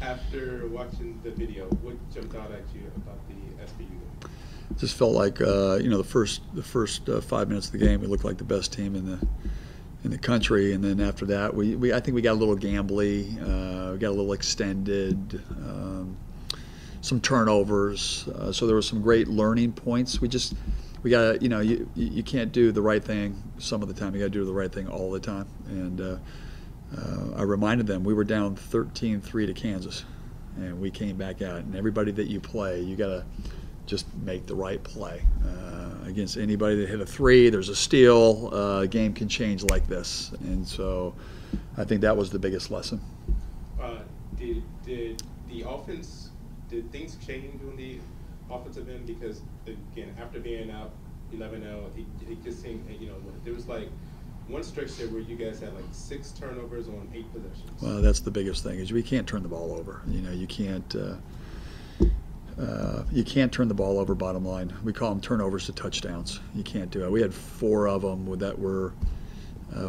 After watching the video, what jumped out at you about the SBU game? Just felt like the first 5 minutes of the game we looked like the best team in the country, and then after that I think we got a little gambly, we got a little extended, some turnovers, so there were some great learning points. We got to, you can't do the right thing some of the time. You got to do the right thing all the time. And I reminded them we were down 13-3 to Kansas, and we came back out. And everybody that you play, you got to just make the right play. Against anybody that hit a three, there's a steal. A game can change like this, and so I think that was the biggest lesson. Did the offense? Did things change on the offensive end? Because again, after being out 11-0, it just seemed, there was like one stretch there where you guys had like 6 turnovers on 8 possessions. Well, that's the biggest thing is we can't turn the ball over. You can't. You can't turn the ball over. Bottom line, we call them turnovers to touchdowns. You can't do it. We had 4 of them that were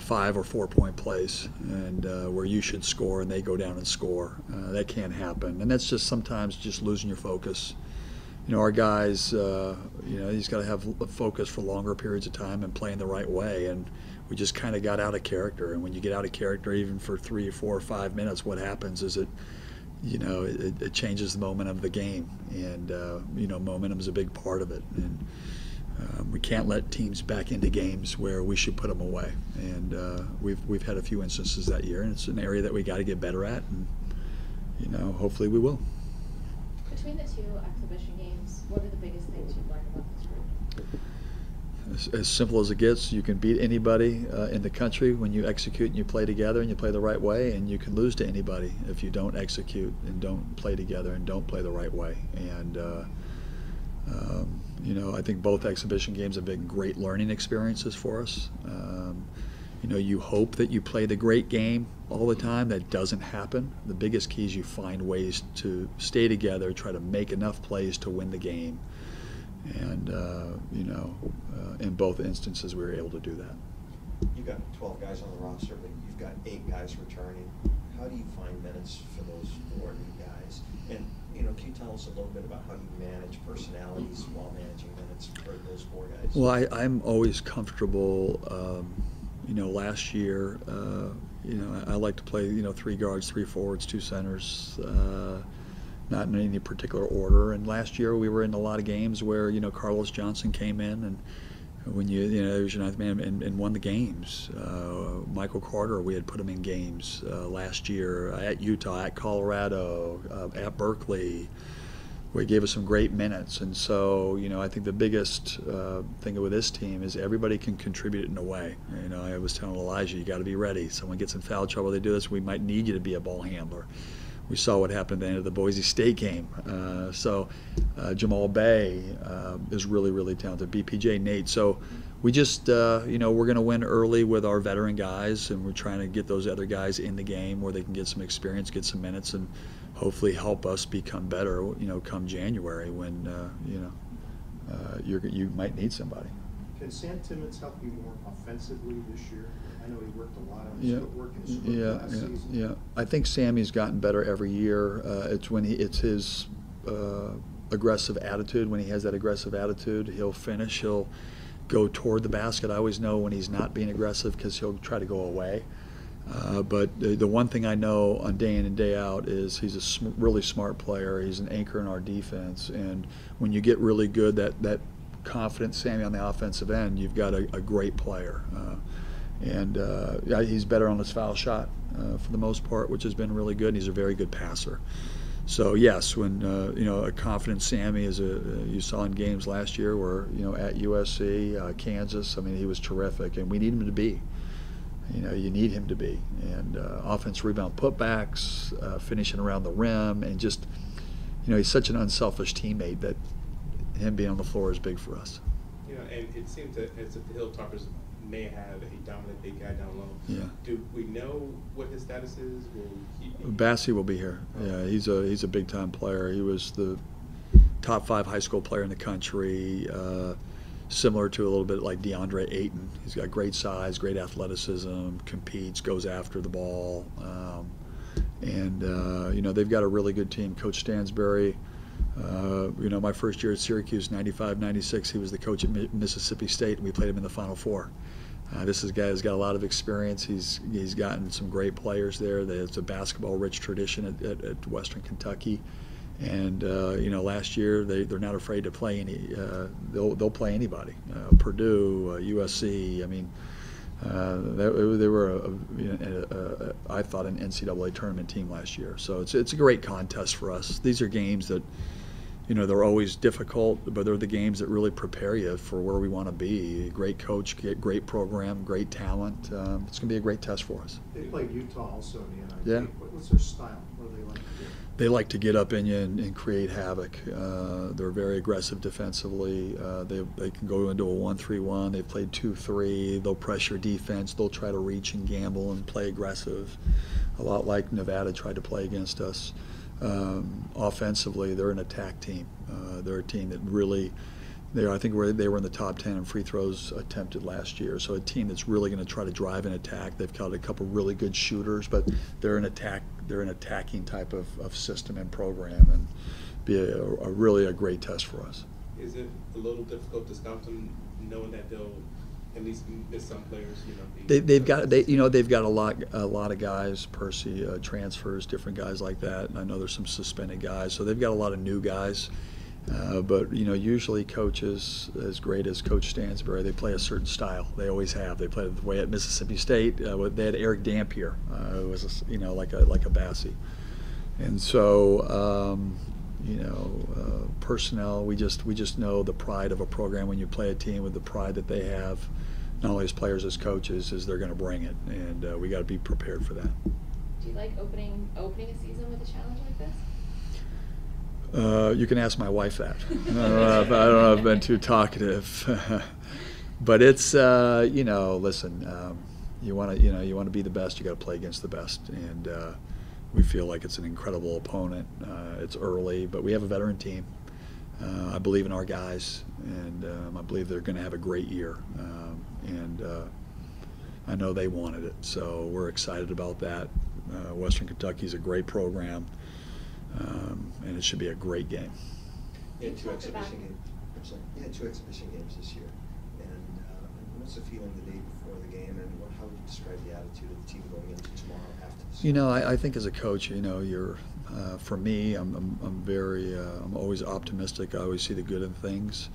5 or 4 point plays, and where you should score and they go down and score. That can't happen, and that's just sometimes just losing your focus. Our guys, he's got to have a focus for longer periods of time and playing the right way, and we just kind of got out of character. And when you get out of character, even for 3 or 4 or 5 minutes, what happens is it changes the momentum of the game, and momentum is a big part of it. And we can't let teams back into games where we should put them away. And we've had a few instances that year, and it's an area that we got to get better at, and hopefully we will. Between the 2 exhibition games, what are the biggest things you've learned about this group? As simple as it gets, you can beat anybody in the country when you execute and you play together and you play the right way, and you can lose to anybody if you don't execute and don't play together and don't play the right way. And I think both exhibition games have been great learning experiences for us. You hope that you play the great game all the time. That doesn't happen. The biggest key is you find ways to stay together, try to make enough plays to win the game. And, in both instances, we were able to do that. You've got 12 guys on the roster, but you've got 8 guys returning. How do you find minutes for those 4 new guys? And, can you tell us a little bit about how you manage personalities while managing minutes for those 4 guys? Well, I'm always comfortable. Last year, I like to play, 3 guards, 3 forwards, 2 centers. Not in any particular order. And last year we were in a lot of games where Carlos Johnson came in, and when there was your 9th man and won the games. Michael Carter, we had put him in games last year at Utah, at Colorado, at Berkeley. Where he gave us some great minutes. And so I think the biggest thing with this team is everybody can contribute in a way. I was telling Elijah, you got to be ready. Someone gets in foul trouble, they do this, we might need you to be a ball handler. We saw what happened at the end of the Boise State game. Jamal Bay is really, really talented. BPJ Nate. So we just, we're going to win early with our veteran guys, and we're trying to get those other guys in the game where they can get some experience, get some minutes, and hopefully help us become better, come January when, you might need somebody. Can Sam Timmons help you more offensively this year? I know he worked a lot on his footwork and his last season. Yeah. I think Sammy's gotten better every year. It's his aggressive attitude. When he has that aggressive attitude, he'll finish. He'll go toward the basket. I always know when he's not being aggressive because he'll try to go away. But the one thing I know on day in and day out is he's a really smart player. He's an anchor in our defense. And when you get really good, that confident Sammy on the offensive end, you've got a great player. He's better on his foul shot for the most part, which has been really good. And he's a very good passer. So yes, when a confident Sammy you saw in games last year where at USC, Kansas. I mean, he was terrific, and we need him to be. You need him to be. And offense, rebound, putbacks, finishing around the rim, and just he's such an unselfish teammate that him being on the floor is big for us. And it seems as if the Hilltoppers may have a dominant big guy down low. Yeah. Do we know what his status is? Will he be? Bassey will be here. Yeah, he's a big time player. He was the top 5 high school player in the country. Similar to a little bit like DeAndre Ayton. He's got great size, great athleticism, competes, goes after the ball. And they've got a really good team. Coach Stansbury, my first year at Syracuse, 95, 96, he was the coach at Mississippi State, and we played him in the Final Four. This is a guy who's got a lot of experience. He's gotten some great players there. It's a basketball-rich tradition at Western Kentucky. And last year they're not afraid to play any. They'll play anybody. Purdue, USC. I mean, they were I thought an NCAA tournament team last year. So it's a great contest for us. These are games that they're always difficult, but they're the games that really prepare you for where we want to be. Great coach, great program, great talent. It's going to be a great test for us. They played Utah also in the NIT. Yeah. What's their style? What do they like to do? They like to get up in you and create havoc. They're very aggressive defensively. They can go into a 1-3-1. They've played 2-3. They'll pressure defense. They'll try to reach and gamble and play aggressive, a lot like Nevada tried to play against us. Offensively, they're an attack team. They're a team that really, I think they were in the top 10 in free throws attempted last year. So a team that's really going to try to drive and attack. They've got a couple really good shooters, but they're an attacking type of system and program, and be really a great test for us. Is it a little difficult to scout them, knowing that they'll at least miss some players? They've got a lot of guys, Percy, transfers, different guys like that. And I know there's some suspended guys, so they've got a lot of new guys. But usually coaches, as great as Coach Stansbury, they play a certain style. They always have. They played the way at Mississippi State. They had Eric Dampier. It was like a Bassie, and so personnel. We just know the pride of a program when you play a team with the pride that they have, not only as players as coaches, is they're going to bring it, and we got to be prepared for that. Do you like opening a season with a challenge like this? You can ask my wife that. I don't know if I've been too talkative, but it's listen. You want to be the best. You got to play against the best, and we feel like it's an incredible opponent. It's early, but we have a veteran team. I believe in our guys, and I believe they're going to have a great year. And I know they wanted it, so we're excited about that. Western Kentucky is a great program. And it should be a great game. You had two exhibition games this year. And what's the feeling the day before the game, and how would you describe the attitude of the team going into tomorrow after this? I think as a coach, you're for me, I'm always optimistic. I always see the good in things.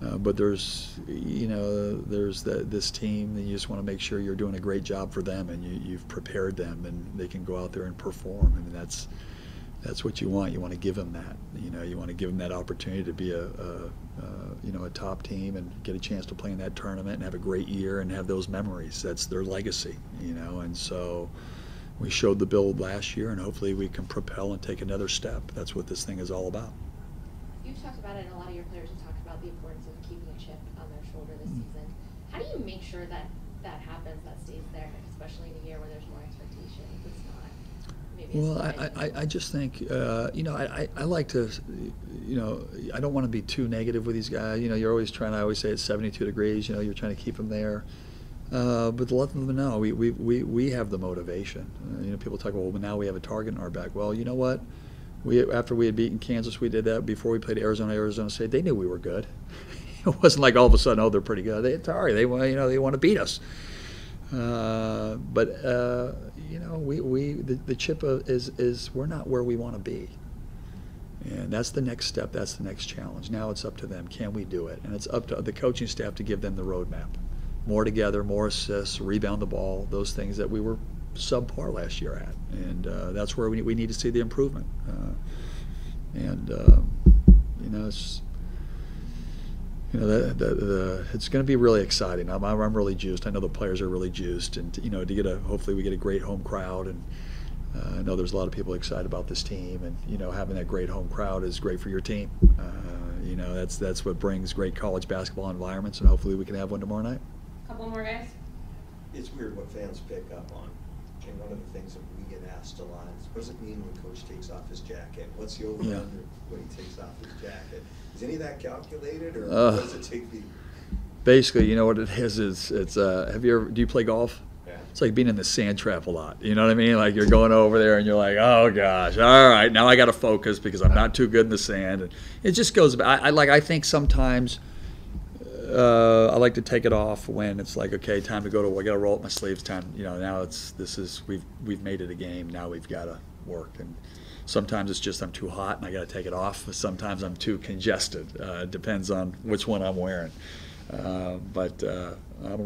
But there's this team, and you just want to make sure you're doing a great job for them, and you've prepared them, and they can go out there and perform. I mean, that's what you want. You want to give them that. You want to give them that opportunity to be a top team and get a chance to play in that tournament and have a great year and have those memories. That's their legacy. And so we showed the build last year, and hopefully we can propel and take another step. That's what this thing is all about. You've talked about it, and a lot of your players have talked about the importance of keeping a chip on their shoulder this season. How do you make sure that happens, that stays there, especially in a year where there's more expectation? It's not maybe. Well, I just think I like to I don't want to be too negative with these guys. You're always trying. I always say it's 72 degrees. You're trying to keep them there. But to let them know, we have the motivation. People talk, well, now we have a target in our back. Well, you know what? After we had beaten Kansas, we did that. Before we played Arizona State, they knew we were good. It wasn't like all of a sudden, oh, they're pretty good. They want to beat us. But the chip is we're not where we want to be. And that's the next step. That's the next challenge. Now it's up to them. Can we do it? And it's up to the coaching staff to give them the roadmap. More together, more assists, rebound the ball, those things that we were subpar last year at. And that's where we need to see the improvement. It's going to be really exciting. I'm really juiced. I know the players are really juiced, and hopefully we get a great home crowd. And I know there's a lot of people excited about this team, and having that great home crowd is great for your team. That's what brings great college basketball environments, and hopefully we can have one tomorrow night. Couple more guys. It's weird what fans pick up on. And one of the things that we get asked a lot is, what does it mean when Coach takes off his jacket? What's the over-under when he takes off his jacket? Is any of that calculated, or what does it take the? Basically, what it is it's do you play golf? Yeah. it's like being in the sand trap a lot. You know what I mean? Like you're going over there and you're like, oh gosh, all right, now I got to focus because I'm not too good in the sand. And it just goes. I think sometimes I like to take it off when it's like, okay, time to go to. I got to roll up my sleeves. Time, now we've made it a game. Now we've got to work. And sometimes it's just I'm too hot and I got to take it off. Sometimes I'm too congested. Depends on which one I'm wearing. But I'm a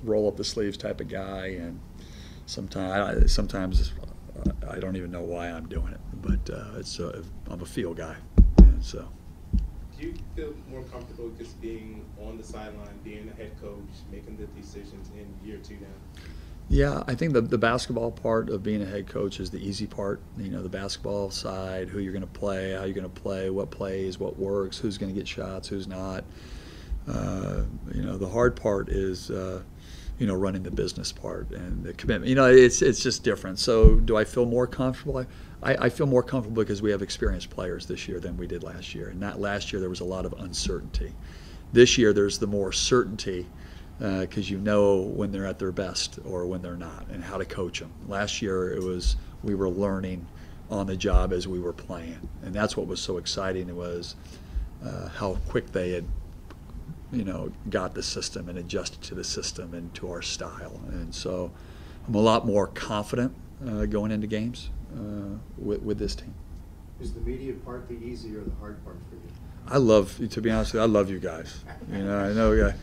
roll up the sleeves type of guy, and sometimes I don't even know why I'm doing it. But I'm a feel guy, and so. Do you feel more comfortable just being on the sideline, being a head coach, making the decisions in year 2 now? Yeah, I think the basketball part of being a head coach is the easy part. The basketball side, who you're going to play, how you're going to play, what plays, what works, who's going to get shots, who's not. The hard part is, running the business part and the commitment. It's just different. So do I feel more comfortable? I feel more comfortable because we have experienced players this year than we did last year. And that last year there was a lot of uncertainty. This year there's the more certainty because when they're at their best or when they're not and how to coach them. Last year we were learning on the job as we were playing. And that's what was so exciting. It was how quick they had got the system and adjusted to the system and to our style. And so I'm a lot more confident going into games with this team. Is the media part the easy or the hard part for you? To be honest with you, I love you guys. I know,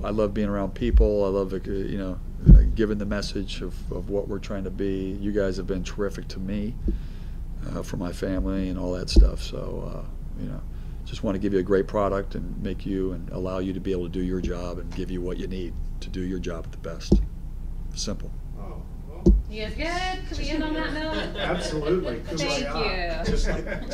I love being around people. I love, giving the message of what we're trying to be. You guys have been terrific to me, for my family and all that stuff. So, just want to give you a great product and make you and allow you to be able to do your job and give you what you need to do your job at the best. Simple. Oh, well. You guys good? Can we end on that note? Absolutely. Thank you. Just like